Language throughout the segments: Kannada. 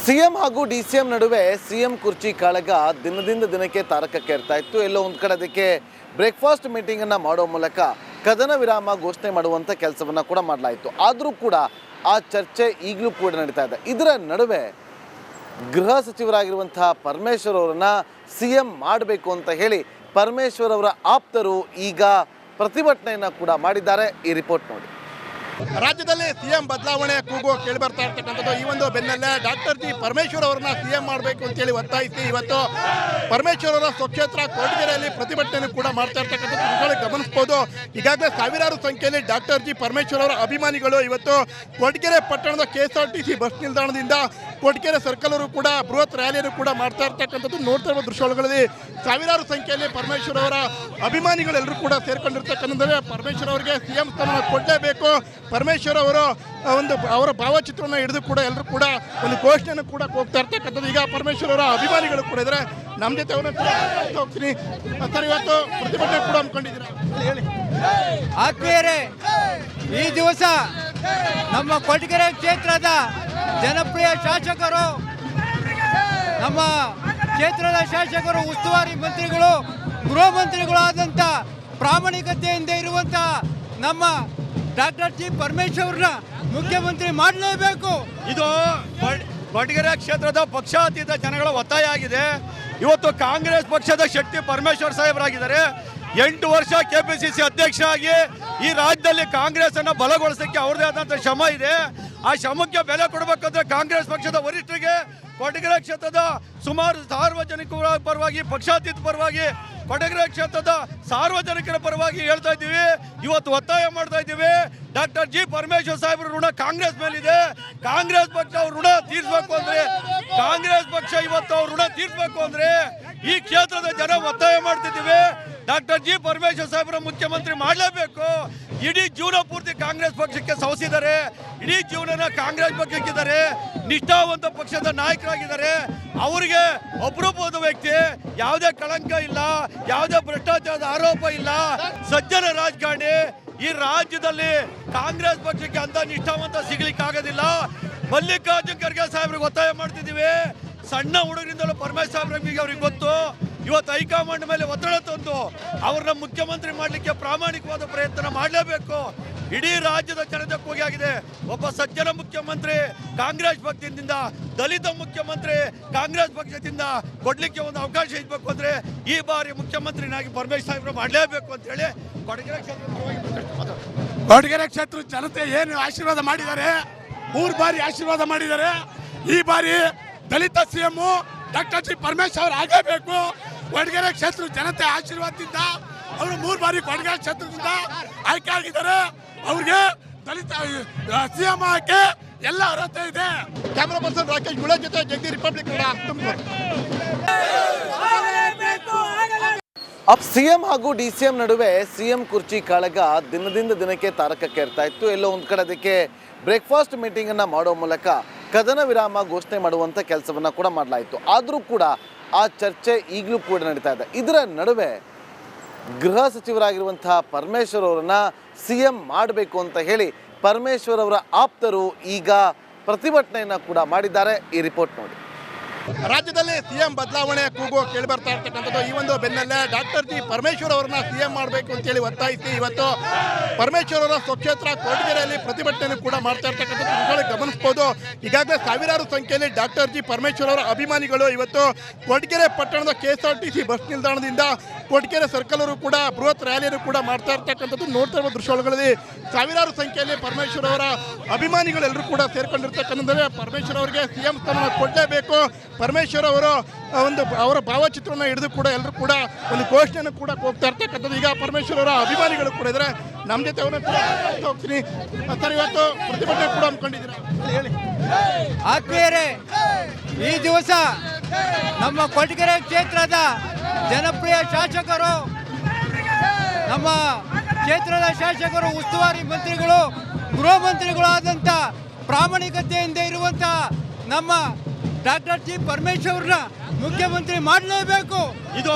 ಸಿಎಂ ಹಾಗೂ ಡಿಸಿಎಂ ನಡುವೆ ಸಿಎಂ ಕುರ್ಚಿ ಕಾಳಗ ದಿನದಿಂದ ದಿನಕ್ಕೆ ತಾರಕಕ್ಕೇರ್ತಾ ಇತ್ತು. ಎಲ್ಲೋ ಒಂದು ಕಡೆ ಅದಕ್ಕೆ ಬ್ರೇಕ್ಫಾಸ್ಟ್ ಮೀಟಿಂಗನ್ನು ಮಾಡೋ ಮೂಲಕ ಕದನ ವಿರಾಮ ಘೋಷಣೆ ಮಾಡುವಂಥ ಕೆಲಸವನ್ನು ಕೂಡ ಮಾಡಲಾಯಿತು. ಆದರೂ ಕೂಡ ಆ ಚರ್ಚೆ ಈಗಲೂ ಕೂಡ ನಡೀತಾ ಇದೆ. ಇದರ ನಡುವೆ ಗೃಹ ಸಚಿವರಾಗಿರುವಂತಹ ಪರಮೇಶ್ವರ್ ಅವರನ್ನು ಸಿಎಂ ಮಾಡಬೇಕು ಅಂತ ಹೇಳಿ ಪರಮೇಶ್ವರ್ ಅವರ ಆಪ್ತರು ಈಗ ಪ್ರತಿಭಟನೆಯನ್ನು ಕೂಡ ಮಾಡಿದ್ದಾರೆ. ಈ ರಿಪೋರ್ಟ್ ನೋಡಿ. ರಾಜ್ಯದಲ್ಲಿ ಸಿಎಂ ಬದಲಾವಣೆ ಕೂಗು ಕೇಳಿ ಬರ್ತಾ ಇರ್ತಕ್ಕಂಥದ್ದು ಈ ಒಂದು ಬೆನ್ನಲ್ಲೇ ಡಾಕ್ಟರ್ ಜಿ ಪರಮೇಶ್ವರ್ ಅವರನ್ನ ಸಿಎಂ ಮಾಡಬೇಕು ಅಂತೇಳಿ ಒತ್ತಾಯಿಸಿ ಇವತ್ತು ಪರಮೇಶ್ವರ್ ಅವರ ಸ್ವಕ್ಷೇತ್ರ ಕೊರಟಗೆರೆಯಲ್ಲಿ ಪ್ರತಿಭಟನೆ ಕೂಡ ಮಾಡ್ತಾ ಇರ್ತಕ್ಕಂಥದ್ದು ಗಮನಿಸಬಹುದು. ಈಗಾಗಲೇ ಸಾವಿರಾರು ಸಂಖ್ಯೆಯಲ್ಲಿ ಡಾಕ್ಟರ್ ಜಿ ಪರಮೇಶ್ವರ್ ಅವರ ಅಭಿಮಾನಿಗಳು ಇವತ್ತು ಕೊರಟಗೆರೆ ಪಟ್ಟಣದ KSRTC ಬಸ್ ನಿಲ್ದಾಣದಿಂದ ಕೊರಟಗೆರೆ ಸರ್ಕಲ್ ಅವರು ಕೂಡ ಬೃಹತ್ ರ್ಯಾಲಿಯನ್ನು ಕೂಡ ಮಾಡ್ತಾ ಇರ್ತಕ್ಕಂಥದ್ದು ನೋಡ್ತಾ ಇರುವ ದೃಶ್ಯಗಳಲ್ಲಿ ಸಾವಿರಾರು ಸಂಖ್ಯೆಯಲ್ಲಿ ಪರಮೇಶ್ವರ್ ಅವರ ಅಭಿಮಾನಿಗಳೆಲ್ಲರೂ ಕೂಡ ಸೇರ್ಕೊಂಡಿರ್ತಕ್ಕಂಥದ್ದು. ಪರಮೇಶ್ವರ್ ಅವರಿಗೆ ಸಿಎಂ ಸ್ಥಾನ ಕೊಡಲೇಬೇಕು, ಪರಮೇಶ್ವರ್ ಅವರು ಅವರ ಭಾವಚಿತ್ರವನ್ನು ಹಿಡಿದು ಕೂಡ ಎಲ್ಲರೂ ಕೂಡ ಒಂದು ಘೋಷಣೆಯನ್ನು ಕೂಡ ಹೋಗ್ತಾ ಇರ್ತಕ್ಕಂಥದ್ದು. ಈಗ ಪರಮೇಶ್ವರ್ ಅವರ ಅಭಿಮಾನಿಗಳು ಕೂಡ ಇದ್ದಾರೆ ನಮ್ಮ ಜೊತೆ. ಹೋಗ್ತೀನಿ ಸರ್, ಇವತ್ತು ಪ್ರತಿಭಟನೆ ಕೂಡ ಹಮ್ಮಿಕೊಂಡಿದ್ದೀರಾ, ಹೇಳಿ. ಆತ್ಮೀಯರೇ, ಈ ದಿವಸ ನಮ್ಮ ಕೊರಟಗೆರೆ ಕ್ಷೇತ್ರದ ಜನಪ್ರಿಯ ಶಾಸಕರು, ನಮ್ಮ ಕ್ಷೇತ್ರದ ಶಾಸಕರು, ಉಸ್ತುವಾರಿ ಮಂತ್ರಿಗಳು, ಗೃಹ ಮಂತ್ರಿಗಳಾದಂಥ ಪ್ರಾಮಾಣಿಕತೆಯಿಂದ ಇರುವಂಥ ನಮ್ಮ ಡಾಕ್ಟರ್ ಜಿ ಪರಮೇಶ್ವರ್ನ ಮುಖ್ಯಮಂತ್ರಿ ಮಾಡಲೇಬೇಕು. ಇದು ಕೊರಟಗೆರೆ ಕ್ಷೇತ್ರದ ಪಕ್ಷಾತೀತ ಜನಗಳ ಒತ್ತಾಯ ಆಗಿದೆ. ಇವತ್ತು ಕಾಂಗ್ರೆಸ್ ಪಕ್ಷದ ಶಕ್ತಿ ಪರಮೇಶ್ವರ್ ಸಾಹೇಬರಾಗಿದ್ದಾರೆ. 8 ವರ್ಷ KPCC ಅಧ್ಯಕ್ಷರಾಗಿ ಈ ರಾಜ್ಯದಲ್ಲಿ ಕಾಂಗ್ರೆಸ್ ಅನ್ನು ಬಲಗೊಳಿಸಕ್ಕೆ ಅವ್ರದೇ ಆದಂಥ ಶ್ರಮ ಇದೆ. ಆ ಶ್ರಮಕ್ಕೆ ಬೆಲೆ ಕೊಡಬೇಕಂದ್ರೆ ಕಾಂಗ್ರೆಸ್ ಪಕ್ಷದ ವರಿಷ್ಠರಿಗೆ ಕೊರಟಗೆರೆ ಕ್ಷೇತ್ರದ ಸುಮಾರು ಸಾರ್ವಜನಿಕರ ಪರವಾಗಿ, ಪಕ್ಷಾತೀತ ಪರವಾಗಿ, ಕೊರಟಗೆರೆ ಕ್ಷೇತ್ರದ ಸಾರ್ವಜನಿಕರ ಪರವಾಗಿ ಹೇಳ್ತಾ ಇದ್ದೀವಿ. ಇವತ್ತು ಒತ್ತಾಯ ಮಾಡ್ತಾ ಇದ್ದೀವಿ. ಡಾಕ್ಟರ್ ಜಿ ಪರಮೇಶ್ವರ್ ಸಾಹೇಬ್ರ ಋಣ ಕಾಂಗ್ರೆಸ್ ಮೇಲಿದೆ. ಕಾಂಗ್ರೆಸ್ ಪಕ್ಷ ಅವ್ರ ಋಣ ತೀರಿಸಬೇಕು ಅಂದ್ರೆ, ಕಾಂಗ್ರೆಸ್ ಪಕ್ಷ ಇವತ್ತು ಅವ್ರ ಋಣ ತೀರಿಸಬೇಕು ಅಂದ್ರೆ ಈ ಕ್ಷೇತ್ರದ ಜನ ಒತ್ತಾಯ ಮಾಡ್ತಿದ್ದೀವಿ. ಡಾಕ್ಟರ್ ಜಿ ಪರಮೇಶ್ವರ್ ಸಾಹೇಬ್ರ ಮುಖ್ಯಮಂತ್ರಿ ಮಾಡಲೇಬೇಕು. ಇಡೀ ಜೀವನ ಪೂರ್ತಿ ಕಾಂಗ್ರೆಸ್ ಪಕ್ಷಕ್ಕೆ ಸವಸಿದ್ದಾರೆ. ಇಡೀ ಜೀವನನ ಕಾಂಗ್ರೆಸ್ ಪಕ್ಷಕ್ಕಿದ್ದಾರೆ. ನಿಷ್ಠಾವಂತ ಪಕ್ಷದ ನಾಯಕರಾಗಿದ್ದಾರೆ. ಅವರಿಗೆ ಅಪರೂಪದ ವ್ಯಕ್ತಿ, ಯಾವುದೇ ಕಳಂಕ ಇಲ್ಲ, ಯಾವುದೇ ಭ್ರಷ್ಟಾಚಾರದ ಆರೋಪ ಇಲ್ಲ, ಸಜ್ಜನ ರಾಜಕಾರಣಿ. ಈ ರಾಜ್ಯದಲ್ಲಿ ಕಾಂಗ್ರೆಸ್ ಪಕ್ಷಕ್ಕೆ ಅಂತ ನಿಷ್ಠಾವಂತ ಸಿಗ್ಲಿಕ್ಕೆ ಆಗೋದಿಲ್ಲ. ಮಲ್ಲಿಕಾರ್ಜುನ್ ಖರ್ಗೆ ಸಾಹೇಬ್ರಿಗೆ ಒತ್ತಾಯ ಮಾಡ್ತಿದ್ದೀವಿ. ಸಣ್ಣ ಹುಡುಗರಿಂದಲೂ ಪರಮೇಶ್ವರ್ ಸಾಹೇಬ್ರಿಗೆ ಅವ್ರಿಗೆ ಗೊತ್ತು. ಇವತ್ತು ಹೈಕಮಾಂಡ್ ಮೇಲೆ ಒತ್ತಡ ತಂದು ಅವ್ರನ್ನ ಮುಖ್ಯಮಂತ್ರಿ ಮಾಡಲಿಕ್ಕೆ ಪ್ರಾಮಾಣಿಕವಾದ ಪ್ರಯತ್ನ ಮಾಡಲೇಬೇಕು. ಇಡೀ ರಾಜ್ಯದ ಜನತೆ ಕೂಗಾಗಿದೆ. ಒಬ್ಬ ಸಜ್ಜನ ಮುಖ್ಯಮಂತ್ರಿ ಕಾಂಗ್ರೆಸ್ ಪಕ್ಷದಿಂದ, ದಲಿತ ಮುಖ್ಯಮಂತ್ರಿ ಕಾಂಗ್ರೆಸ್ ಪಕ್ಷದಿಂದ ಕೊಡ್ಲಿಕ್ಕೆ ಒಂದು ಅವಕಾಶ ಇರಬೇಕು ಅಂದ್ರೆ ಈ ಬಾರಿ ಮುಖ್ಯಮಂತ್ರಿನಾಗಿ ಪರಮೇಶ್ವರ್ ಸಾಹೇಬ್ರು ಮಾಡಲೇಬೇಕು ಅಂತ ಹೇಳಿ ಕೊರಟಗೆರೆ ಕ್ಷೇತ್ರ ಜನತೆ ಏನು ಆಶೀರ್ವಾದ ಮಾಡಿದ್ದಾರೆ, 3 ಬಾರಿ ಆಶೀರ್ವಾದ ಮಾಡಿದ್ದಾರೆ. ಈ ಬಾರಿ ದಲಿತ ಸಿಎಂ ಡಾಕ್ಟರ್ ಜಿ ಪರಮೇಶ್ವರ್ ಆಗಬೇಕು. ಕೊರಟಗೆರೆ ಕ್ಷೇತ್ರ ಜನತೆ ಆಶೀರ್ವಾದದಿಂದ ಅವರು 3 ಬಾರಿ ಕೊರಟಗೆರೆ ಕ್ಷೇತ್ರದಿಂದ ಆಯ್ಕೆ ಆಗಿದ್ದಾರೆ. ಅವ್ರಿಗೆ ದಲಿತ ಸಿಎಂ ಆಯ್ಕೆ ಎಲ್ಲ ಅರ್ಹತೆ ಇದೆ. ಕ್ಯಾಮರಾ ಪರ್ಸನ್ ರಾಕೇಶ್ ಗುಳೆ ಜೊತೆ ಜಗದಿ ರಿಪಬ್ಲಿಕ್ ತುಮಕೂರು. ಅಪ್ ಸಿಎಂ ಹಾಗೂ ಡಿಸಿಎಂ ನಡುವೆ ಸಿಎಂ ಕುರ್ಚಿ ಕಾಳಗ ದಿನದಿಂದ ದಿನಕ್ಕೆ ತಾರಕಕ್ಕೇರ್ತಾ ಇತ್ತು. ಎಲ್ಲೋ ಒಂದು ಕಡೆ ಅದಕ್ಕೆ ಬ್ರೇಕ್ಫಾಸ್ಟ್ ಮೀಟಿಂಗನ್ನು ಮಾಡೋ ಮೂಲಕ ಕದನ ವಿರಾಮ ಘೋಷಣೆ ಮಾಡುವಂಥ ಕೆಲಸವನ್ನು ಕೂಡ ಮಾಡಲಾಯಿತು. ಆದರೂ ಕೂಡ ಆ ಚರ್ಚೆ ಈಗಲೂ ಕೂಡ ನಡೀತಾ ಇದೆ. ಇದರ ನಡುವೆ ಗೃಹ ಸಚಿವರಾಗಿರುವಂತಹ ಪರಮೇಶ್ವರ್ ಅವರನ್ನು ಸಿಎಂ ಮಾಡಬೇಕು ಅಂತ ಹೇಳಿ ಪರಮೇಶ್ವರ್ ಅವರ ಆಪ್ತರು ಈಗ ಪ್ರತಿಭಟನೆಯನ್ನು ಕೂಡ ಮಾಡಿದ್ದಾರೆ. ಈ ರಿಪೋರ್ಟ್ ನೋಡಿ. ರಾಜ್ಯದಲ್ಲಿ ಸಿಎಂ ಬದಲಾವಣೆ ಕೂಗು ಕೇಳಿ ಬರ್ತಾ ಇರ್ತಕ್ಕಂಥದ್ದು ಈ ಒಂದು ಬೆನ್ನಲ್ಲೇ ಡಾಕ್ಟರ್ ಜಿ ಪರಮೇಶ್ವರ್ ಅವರನ್ನ ಸಿಎಂ ಮಾಡಬೇಕು ಅಂತೇಳಿ ಒತ್ತಾಯಿಸಿ ಇವತ್ತು ಪರಮೇಶ್ವರ್ ಅವರ ಸ್ವಕ್ಷೇತ್ರ ಕೊರಟಗೆರೆಯಲ್ಲಿ ಪ್ರತಿಭಟನೆ ಕೂಡ ಮಾಡ್ತಾ ಇರ್ತಕ್ಕಂಥದ್ದು ಗಮನಿಸಬಹುದು. ಈಗಾಗಲೇ ಸಾವಿರಾರು ಸಂಖ್ಯೆಯಲ್ಲಿ ಡಾಕ್ಟರ್ ಜಿ ಪರಮೇಶ್ವರ್ ಅವರ ಅಭಿಮಾನಿಗಳು ಇವತ್ತು ಕೊರಟಗೆರೆ ಪಟ್ಟಣದ KSRTC ಬಸ್ ನಿಲ್ದಾಣದಿಂದ ಕೊರಟಗೆರೆ ಸರ್ಕಲ್ ಅವರು ಕೂಡ ಬೃಹತ್ ರ್ಯಾಲಿಯನ್ನು ಕೂಡ ಮಾಡ್ತಾ ಇರ್ತಕ್ಕಂಥದ್ದು ನೋಡ್ತಾ ಇರುವ ದೃಶ್ಯಗಳಲ್ಲಿ ಸಾವಿರಾರು ಸಂಖ್ಯೆಯಲ್ಲಿ ಪರಮೇಶ್ವರ್ ಅವರ ಅಭಿಮಾನಿಗಳೆಲ್ಲರೂ ಕೂಡ ಸೇರ್ಕೊಂಡಿರ್ತಕ್ಕಂಥದ್ದು. ಪರಮೇಶ್ವರ್ ಅವರಿಗೆ ಸಿಎಂ ಸ್ಥಾನ ಕೊಡಲೇಬೇಕು, ಪರಮೇಶ್ವರ್ ಅವರು ಅವರ ಭಾವಚಿತ್ರವನ್ನು ಹಿಡಿದು ಕೂಡ ಎಲ್ಲರೂ ಕೂಡ ಒಂದು ಘೋಷಣೆಯನ್ನು ಕೂಡ ಹೋಗ್ತಾ ಇರ್ತಕ್ಕಂಥದ್ದು. ಈಗ ಪರಮೇಶ್ವರ್ ಅವರ ಅಭಿಮಾನಿಗಳು ಕೂಡ ಇದ್ದಾರೆ ನಮ್ಮ ಜೊತೆ. ಹೋಗ್ತೀನಿ ಸರ್, ಇವತ್ತು ಪ್ರತಿಭಟನೆ ಕೂಡ ಹಮ್ಮಿಕೊಂಡಿದ್ದೀರಾ, ಹೇಳಿ. ಆತ್ಮೀಯರೇ, ಈ ದಿವಸ ನಮ್ಮ ಕೊರಟಗೆರೆ ಕ್ಷೇತ್ರದ ಜನಪ್ರಿಯ ಶಾಸಕರು, ನಮ್ಮ ಕ್ಷೇತ್ರದ ಶಾಸಕರು, ಉಸ್ತುವಾರಿ ಮಂತ್ರಿಗಳು, ಗೃಹ ಮಂತ್ರಿಗಳಾದಂಥ ಪ್ರಾಮಾಣಿಕತೆಯಿಂದ ಇರುವಂಥ ನಮ್ಮ ಡಾಕ್ಟರ್ ಜಿ ಪರಮೇಶ್ವರ್ನ ಮುಖ್ಯಮಂತ್ರಿ ಮಾಡಲೇಬೇಕು. ಇದು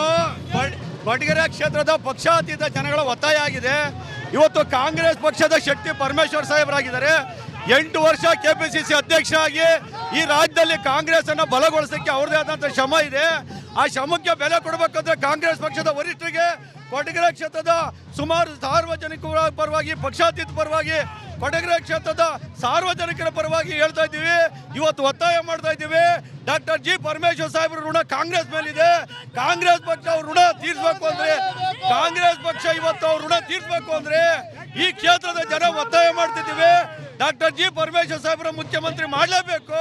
ಕೊರಟಗೆರೆ ಕ್ಷೇತ್ರದ ಪಕ್ಷಾತೀತ ಜನಗಳ ಒತ್ತಾಯ ಆಗಿದೆ. ಇವತ್ತು ಕಾಂಗ್ರೆಸ್ ಪಕ್ಷದ ಶಕ್ತಿ ಪರಮೇಶ್ವರ್ ಸಾಹೇಬರಾಗಿದ್ದಾರೆ. 8 ವರ್ಷ ಕೆಪಿಸಿಸಿ ಅಧ್ಯಕ್ಷರಾಗಿ ಈ ರಾಜ್ಯದಲ್ಲಿ ಕಾಂಗ್ರೆಸ್ ಅನ್ನ ಬಲಗೊಳಿಸಕ್ಕೆ ಅವ್ರದೇ ಆದಂತ ಶ್ರಮ ಇದೆ. ಆ ಶ್ರಮಕ್ಕೆ ಬೆಲೆ ಕೊಡಬೇಕಂದ್ರೆ ಕಾಂಗ್ರೆಸ್ ಪಕ್ಷದ ವರಿಷ್ಠರಿಗೆ ಕೊಡಗೆರೆ ಕ್ಷೇತ್ರದ ಸುಮಾರು ಸಾರ್ವಜನಿಕರ ಪರವಾಗಿ, ಪಕ್ಷಾತೀತ ಪರವಾಗಿ, ಕೊಡಗೆರೆ ಕ್ಷೇತ್ರದ ಸಾರ್ವಜನಿಕರ ಪರವಾಗಿ ಹೇಳ್ತಾ ಇದ್ದೀವಿ. ಇವತ್ತು ಒತ್ತಾಯ ಮಾಡ್ತಾ ಇದ್ದೀವಿ. ಡಾಕ್ಟರ್ ಜಿ ಪರಮೇಶ್ವರ್ ಸಾಹೇಬ್ರ ಋಣ ಕಾಂಗ್ರೆಸ್ ಮೇಲಿದೆ. ಕಾಂಗ್ರೆಸ್ ಪಕ್ಷ ಅವ್ರ ಋಣ ತೀರ್ಸ್ಬೇಕು ಅಂದ್ರೆ, ಕಾಂಗ್ರೆಸ್ ಪಕ್ಷ ಇವತ್ತು ಅವ್ರ ಋಣ ತೀರ್ಸ್ಬೇಕು ಅಂದ್ರೆ ಈ ಕ್ಷೇತ್ರದ ಜನ ಒತ್ತಾಯ ಮಾಡ್ತಿದ್ದೀವಿ. ಡಾಕ್ಟರ್ ಜಿ ಪರಮೇಶ್ವರ್ ಸಾಹೇಬ್ರ ಮುಖ್ಯಮಂತ್ರಿ ಮಾಡಲೇಬೇಕು.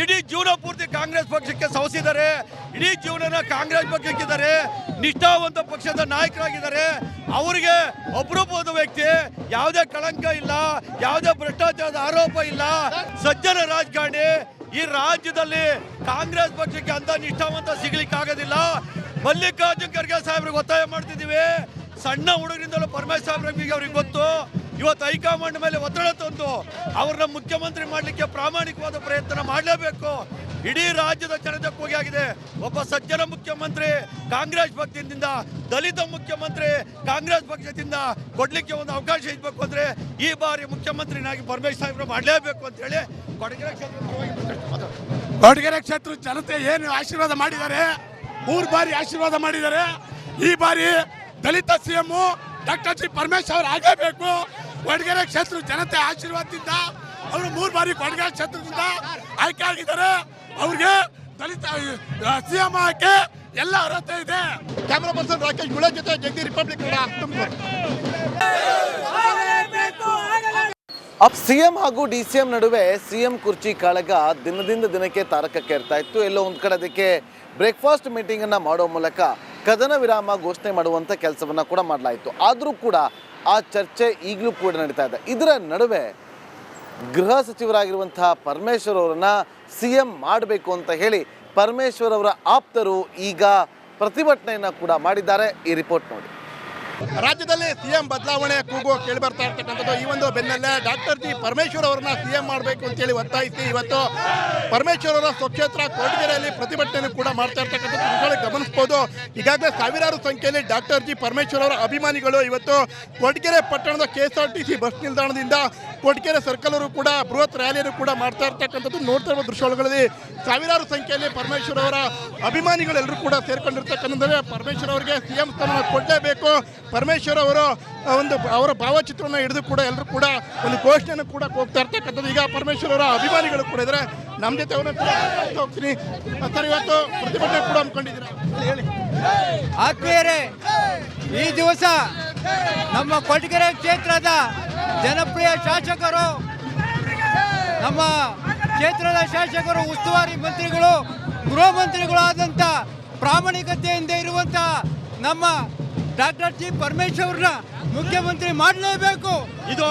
ಇಡೀ ಜೀವನ ಪೂರ್ತಿ ಕಾಂಗ್ರೆಸ್ ಪಕ್ಷಕ್ಕೆ ಸವಸಿದ್ದಾರೆ. ಇಡೀ ಜೀವನನ ಕಾಂಗ್ರೆಸ್ ಪಕ್ಷಕ್ಕಿದ್ದಾರೆ. ನಿಷ್ಠಾವಂತ ಪಕ್ಷದ ನಾಯಕರಾಗಿದ್ದಾರೆ. ಅವರಿಗೆ ಅಪರೂಪದ ವ್ಯಕ್ತಿ, ಯಾವುದೇ ಕಳಂಕ ಇಲ್ಲ, ಯಾವುದೇ ಭ್ರಷ್ಟಾಚಾರದ ಆರೋಪ ಇಲ್ಲ, ಸಜ್ಜನ ರಾಜಕಾರಣಿ. ಈ ರಾಜ್ಯದಲ್ಲಿ ಕಾಂಗ್ರೆಸ್ ಪಕ್ಷಕ್ಕೆ ಅಂತ ನಿಷ್ಠಾವಂತ ಸಿಗ್ಲಿಕ್ಕೆ ಆಗೋದಿಲ್ಲ. ಮಲ್ಲಿಕಾರ್ಜುನ್ ಖರ್ಗೆ ಸಾಹೇಬ್ರಿಗೆ ಒತ್ತಾಯ ಮಾಡ್ತಿದ್ದೀವಿ. ಸಣ್ಣ ಹುಡುಗರಿಂದಲೂ ಪರಮೇಶ್ವರ್ ಸಾಹೇಬ್ರಿಗೆ ಅವ್ರಿಗೆ ಗೊತ್ತು. ಇವತ್ತು ಹೈಕಮಾಂಡ್ ಮೇಲೆ ಒತ್ತಡ ತಂದು ಅವ್ರನ್ನ ಮುಖ್ಯಮಂತ್ರಿ ಮಾಡಲಿಕ್ಕೆ ಪ್ರಾಮಾಣಿಕವಾದ ಪ್ರಯತ್ನ ಮಾಡಲೇಬೇಕು. ಇಡೀ ರಾಜ್ಯದ ಜನತೆ ಕೂಗಾಗಿದೆ. ಒಬ್ಬ ಸಜ್ಜನ ಮುಖ್ಯಮಂತ್ರಿ ಕಾಂಗ್ರೆಸ್ ಪಕ್ಷದಿಂದ, ದಲಿತ ಮುಖ್ಯಮಂತ್ರಿ ಕಾಂಗ್ರೆಸ್ ಪಕ್ಷದಿಂದ ಕೊಡ್ಲಿಕ್ಕೆ ಒಂದು ಅವಕಾಶ ಇರಬೇಕು ಅಂದ್ರೆ ಈ ಬಾರಿ ಮುಖ್ಯಮಂತ್ರಿನಾಗಿ ಪರಮೇಶ್ವರ್ ಸಾಹೇಬ್ರು ಮಾಡಲೇಬೇಕು ಅಂತ ಹೇಳಿ ಕೊಡಗೆರೆ ಕ್ಷೇತ್ರ ಜನತೆ ಏನು ಆಶೀರ್ವಾದ ಮಾಡಿದ್ದಾರೆ, 3 ಬಾರಿ ಆಶೀರ್ವಾದ ಮಾಡಿದ್ದಾರೆ. ಈ ಬಾರಿ ದಲಿತ ಸಿಎಂ ಡಾಕ್ಟರ್ ಜಿ ಪರಮೇಶ್ವರ್ ಆಗಬೇಕು. ಕೊಡಗೆರೆ ಕ್ಷೇತ್ರ ಜನತೆ ಆಶೀರ್ವಾದದಿಂದ ಅವರು 3 ಬಾರಿ ಕೊಡಗೆರೆ ಕ್ಷೇತ್ರದಿಂದ ಆಯ್ಕೆ ಆಗಿದ್ದಾರೆ. ಅವ್ರಿಗೆ ದಲಿತ ಸಿಎಂ ಆಯ್ಕೆ ಎಲ್ಲ ಅರ್ಹತೆ ಇದೆ. ಕ್ಯಾಮರಾ ಪರ್ಸನ್ ರಾಕೇಶ್ ಗುಳೆ ಜೊತೆ Jagadish, republic Tumakuru. Up CM ಹಾಗೂ ಡಿಸಿಎಂ ನಡುವೆ ಸಿಎಂ ಕುರ್ಚಿ ಕಾಳಗ ದಿನದಿಂದ ದಿನಕ್ಕೆ ತಾರಕಕ್ಕೇರ್ತಾ ಇತ್ತು. ಎಲ್ಲೋ ಒಂದು ಕಡೆ ಅದಕ್ಕೆ ಬ್ರೇಕ್ಫಾಸ್ಟ್ ಮೀಟಿಂಗನ್ನು ಮಾಡೋ ಮೂಲಕ ಕದನ ವಿರಾಮ ಘೋಷಣೆ ಮಾಡುವಂಥ ಕೆಲಸವನ್ನು ಕೂಡ ಮಾಡಲಾಯಿತು. ಆದರೂ ಕೂಡ ಆ ಚರ್ಚೆ ಈಗಲೂ ಕೂಡ ನಡೀತಾ ಇದೆ. ಇದರ ನಡುವೆ ಗೃಹ ಸಚಿವರಾಗಿರುವಂತಹ ಪರಮೇಶ್ವರ್ ಅವರನ್ನು ಸಿಎಂ ಮಾಡಬೇಕು ಅಂತ ಹೇಳಿ ಪರಮೇಶ್ವರ್ ಅವರ ಆಪ್ತರು ಈಗ ಪ್ರತಿಭಟನೆಯನ್ನು ಕೂಡ ಮಾಡಿದ್ದಾರೆ. ಈ ರಿಪೋರ್ಟ್ ನೋಡಿ. ರಾಜ್ಯದಲ್ಲಿ ಸಿಎಂ ಬದಲಾವಣೆ ಕೂಗು ಕೇಳಿ ಬರ್ತಾ ಇರ್ತಕ್ಕಂಥದ್ದು. ಈ ಒಂದು ಬೆನ್ನಲ್ಲೇ ಡಾಕ್ಟರ್ ಜಿ ಪರಮೇಶ್ವರ್ ಅವರನ್ನ ಸಿಎಂ ಮಾಡಬೇಕು ಅಂತೇಳಿ ಒತ್ತಾಯಿಸಿ ಇವತ್ತು ಪರಮೇಶ್ವರ್ ಅವರ ಸ್ವಕ್ಷೇತ್ರ ಕೊರಟಗೆರೆಯಲ್ಲಿ ಪ್ರತಿಭಟನೆ ಕೂಡ ಮಾಡ್ತಾ ಇರ್ತಕ್ಕಂಥದ್ದು ಗಮನಿಸಬಹುದು. ಈಗಾಗಲೇ ಸಾವಿರಾರು ಸಂಖ್ಯೆಯಲ್ಲಿ ಡಾಕ್ಟರ್ ಜಿ ಪರಮೇಶ್ವರ್ ಅವರ ಅಭಿಮಾನಿಗಳು ಇವತ್ತು ಕೊರಟಗೆರೆ ಪಟ್ಟಣದ KSRTC ಬಸ್ ನಿಲ್ದಾಣದಿಂದ ಕೊರಟಗೆರೆ ಸರ್ಕಲ್ ಅವರು ಕೂಡ ಬೃಹತ್ ರ್ಯಾಲಿಯನ್ನು ಕೂಡ ಮಾಡ್ತಾ ಇರ್ತಕ್ಕಂಥದ್ದು ನೋಡ್ತಾ ಇರುವ ದೃಶ್ಯಗಳಲ್ಲಿ ಸಾವಿರಾರು ಸಂಖ್ಯೆಯಲ್ಲಿ ಪರಮೇಶ್ವರ್ ಅವರ ಅಭಿಮಾನಿಗಳೆಲ್ಲರೂ ಕೂಡ ಸೇರ್ಕೊಂಡಿರ್ತಕ್ಕಂಥದ್ದು. ಪರಮೇಶ್ವರ್ ಅವರಿಗೆ ಸಿಎಂ ಸ್ಥಾನ ಕೊಡಲೇಬೇಕು. ಪರಮೇಶ್ವರ್ ಅವರು ಅವರ ಭಾವಚಿತ್ರವನ್ನು ಹಿಡಿದು ಕೂಡ ಎಲ್ಲರೂ ಕೂಡ ಒಂದು ಘೋಷಣೆಯನ್ನು ಕೂಡ ಹೋಗ್ತಾ ಇರ್ತಕ್ಕಂಥದ್ದು. ಈಗ ಪರಮೇಶ್ವರ್ ಅವರ ಅಭಿಮಾನಿಗಳು ಕೂಡ ಇದ್ದಾರೆ. ನಮ್ಮ ಜೊತೆ ಅವರನ್ನ ಹೋಗ್ತೀನಿ ಸರ್. ಇವತ್ತು ಪ್ರತಿಭಟನೆ ಕೂಡ ಹಮ್ಮಿಕೊಂಡಿದ್ದೀರಾ, ಹೇಳಿ. ಆತ್ಮೀಯರೇ, ಈ ದಿವಸ ನಮ್ಮ ಕೊರಟಗೆರೆ ಕ್ಷೇತ್ರದ ಜನಪ್ರಿಯ ಶಾಸಕರು, ನಮ್ಮ ಕ್ಷೇತ್ರದ ಶಾಸಕರು, ಉಸ್ತುವಾರಿ ಮಂತ್ರಿಗಳು, ಗೃಹ ಮಂತ್ರಿಗಳು ಆದಂಥ ಪ್ರಾಮಾಣಿಕತೆಯಿಂದ ಇರುವಂಥ ನಮ್ಮ ಡಾಕ್ಟರ್ ಜಿ ಪರಮೇಶ್ವರ್ನ ಮುಖ್ಯಮಂತ್ರಿ ಮಾಡಲೇಬೇಕು. ಇದು